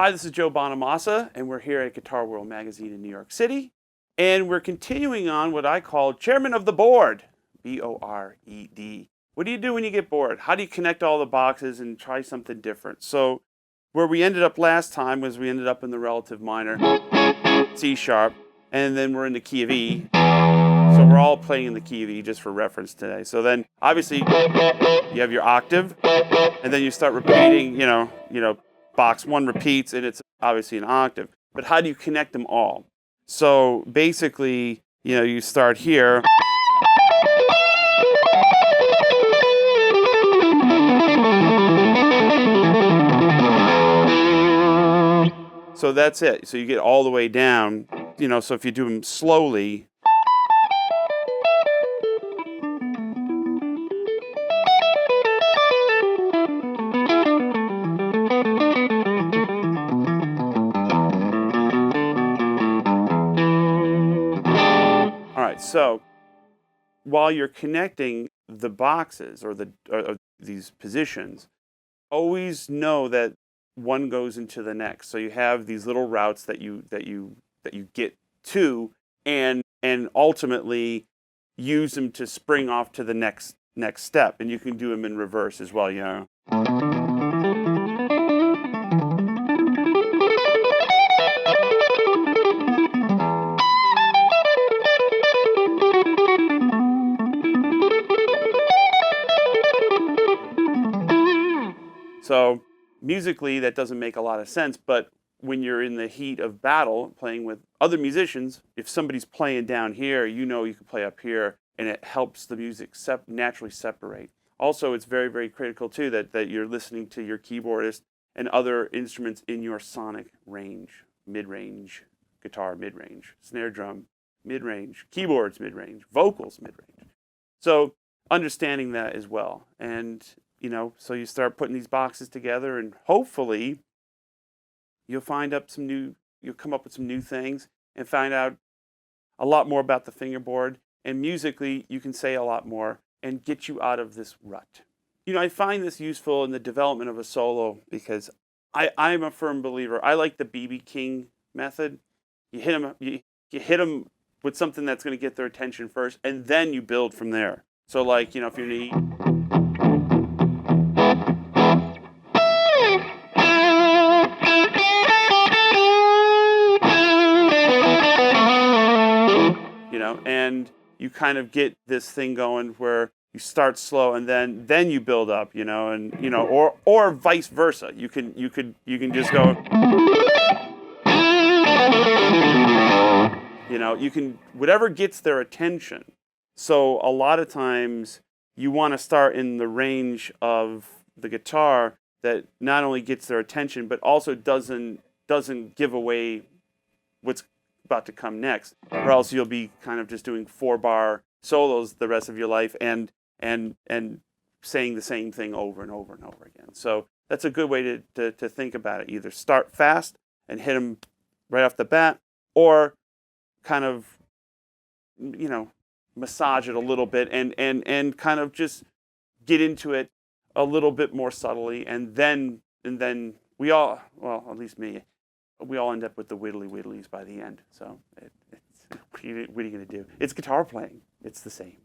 Hi, this is Joe Bonamassa, and we're here at Guitar World Magazine in New York City. And we're continuing on what I call Chairman of the Board, B-O-R-E-D. What do you do when you get bored? How do you connect all the boxes and try something different? So where we ended up last time was we ended up in the relative minor, C sharp, and then we're in the key of E. So we're all playing in the key of E just for reference today. So then obviously you have your octave, and then you start repeating, you know, box one repeats, and it's obviously an octave. But how do you connect them all? So basically, you start here. So that's it. So you get all the way down, so if you do them slowly. So while you're connecting the boxes or these positions, always know that one goes into the next. So you have these little routes that you get to, and ultimately use them to spring off to the next step. And you can do them in reverse as well, So musically, that doesn't make a lot of sense, but when you're in the heat of battle, playing with other musicians, if somebody's playing down here, you can play up here, and it helps the music naturally separate. Also, it's very, very critical, too, that you're listening to your keyboardist and other instruments in your sonic range. Mid-range, guitar mid-range, snare drum mid-range, keyboards mid-range, vocals mid-range. So understanding that as well. And so you start putting these boxes together, and hopefully you'll come up with some new things and find out a lot more about the fingerboard. And musically, you can say a lot more and get you out of this rut. I find this useful in the development of a solo because I'm a firm believer. I like the B.B. King method. You hit them with something that's going to get their attention first, and then you build from there. So like, if you're in E, and you kind of get this thing going where you start slow and then you build up, or vice versa. You can just go, you can, whatever gets their attention. So a lot of times you want to start in the range of the guitar that not only gets their attention, but also doesn't give away what's about to come next, or else you'll be kind of just doing 4-bar solos the rest of your life and saying the same thing over and over and over again. So that's a good way to think about it. Either start fast and hit them right off the bat, or kind of massage it a little bit and kind of just get into it a little bit more subtly, and then we all, well, at least me, we all end up with the whittlies by the end. So what are you going to do? It's guitar playing. It's the same.